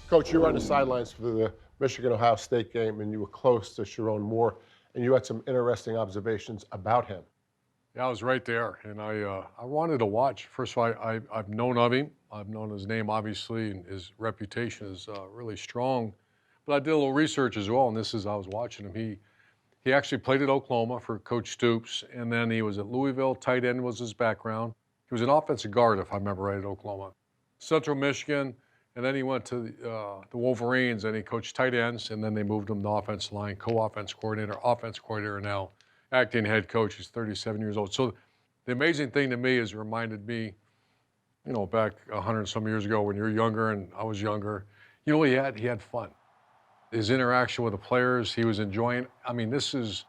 Coach, you were on the sidelines for the Michigan-Ohio State game, and you were close to Sherrone Moore, and you had some interesting observations about him. Yeah, I was right there, and I wanted to watch. First of all, I've known of him. I've known his name, obviously, and his reputation is really strong. But I did a little research as well, and this is I was watching him. He actually played at Oklahoma for Coach Stoops, and then he was at Louisville. Tight end was his background. He was an offensive guard, if I remember right, at Oklahoma. Central Michigan, and then he went to the Wolverines, and he coached tight ends, and then they moved him to offensive line, co-offense coordinator, offense coordinator, now acting head coach. He's 37 years old. So the amazing thing to me is it reminded me, back 100 and some years ago when you're younger and I was younger, you know what he had? He had fun. His interaction with the players, he was enjoying. I mean, this is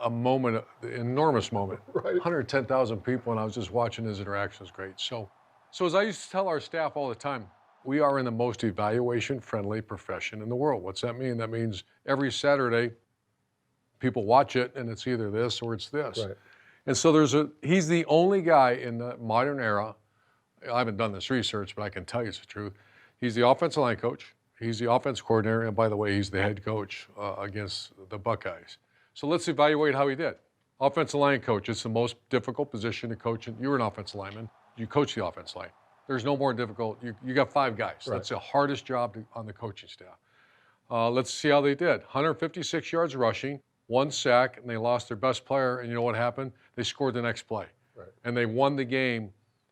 a moment, an enormous moment. Right. 110,000 people, and I was just watching his interactions. Great. So as I used to tell our staff all the time, we are in the most evaluation-friendly profession in the world. What's that mean? That means every Saturday, people watch it, and it's either this or it's this. Right. And so he's the only guy in the modern era. I haven't done this research, but I can tell you it's the truth. He's the offensive line coach. He's the offense coordinator, and by the way, he's the head coach against the Buckeyes. So let's evaluate how he did. Offensive line coach, it's the most difficult position to coach. You're an offensive lineman. You coach the offensive line. There's no more difficult. You got 5 guys. Right. That's the hardest job on the coaching staff. Let's see how they did. 156 yards rushing, 1 sack, and they lost their best player. And you know what happened? They scored the next play. Right. And they won the game,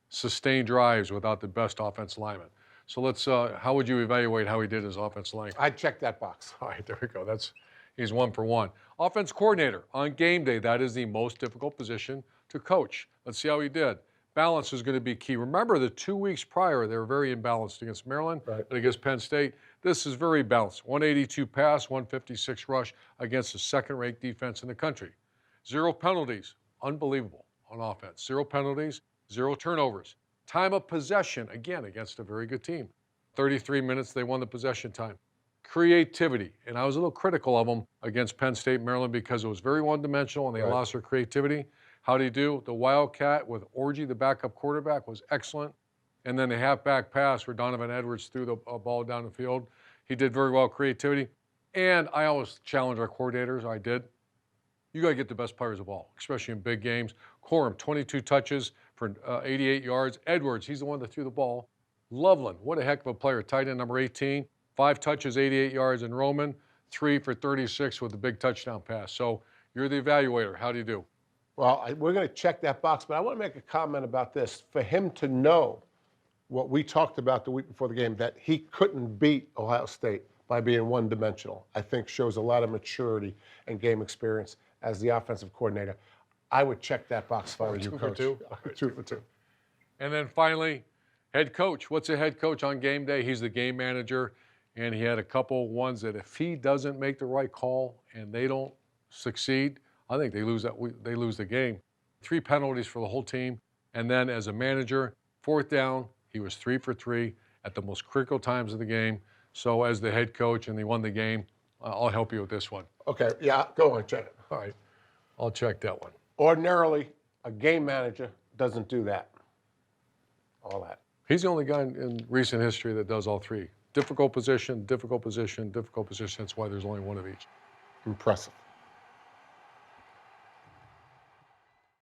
sustained drives without the best offensive lineman. So let's, how would you evaluate how he did as offensive line? I'd check that box. All right, there we go. He's 1 for 1. Offense coordinator on game day. That is the most difficult position to coach. Let's see how he did. Balance is going to be key. Remember, the 2 weeks prior, they were very imbalanced against Maryland, Right. but against Penn State. This is very balanced. 182 pass, 156 rush against the second-rate defense in the country. 0 penalties. Unbelievable on offense. 0 penalties, 0 turnovers. Time of possession, again, against a very good team. 33 minutes, they won the possession time. Creativity, and I was a little critical of them against Penn State, Maryland, because it was very one-dimensional and they Right. lost their creativity. How'd he do? The Wildcat with Orji, the backup quarterback, was excellent. And then the halfback pass where Donovan Edwards threw the ball down the field. He did very well, creativity. And I always challenge our coordinators, I did. You got to get the best players of all, especially in big games. Corum, 22 touches for 88 yards. Edwards, he's the one that threw the ball. Loveland, what a heck of a player, tight end number 18. 5 touches, 88 yards. And Roman, 3 for 36 with the big touchdown pass. So you're the evaluator. How do you do? Well, we're going to check that box, but I want to make a comment about this. For him to know what we talked about the week before the game, that he couldn't beat Ohio State by being one-dimensional, I think shows a lot of maturity and game experience as the offensive coordinator. I would check that box if I were you, Coach. 2 for 2? 2 for 2. And then finally, head coach. What's a head coach on game day? He's the game manager, and he had a couple ones that if he doesn't make the right call and they don't succeed, I think they lose the game. 3 penalties for the whole team. And then as a manager, 4th down, he was 3 for 3 at the most critical times of the game. So as the head coach and they won the game, I'll help you with this one. Okay, yeah, go on, check it. All right, I'll check that one. Ordinarily, a game manager doesn't do that. All that. He's the only guy in recent history that does all 3. Difficult position, difficult position, difficult position. That's why there's only one of each. Impressive.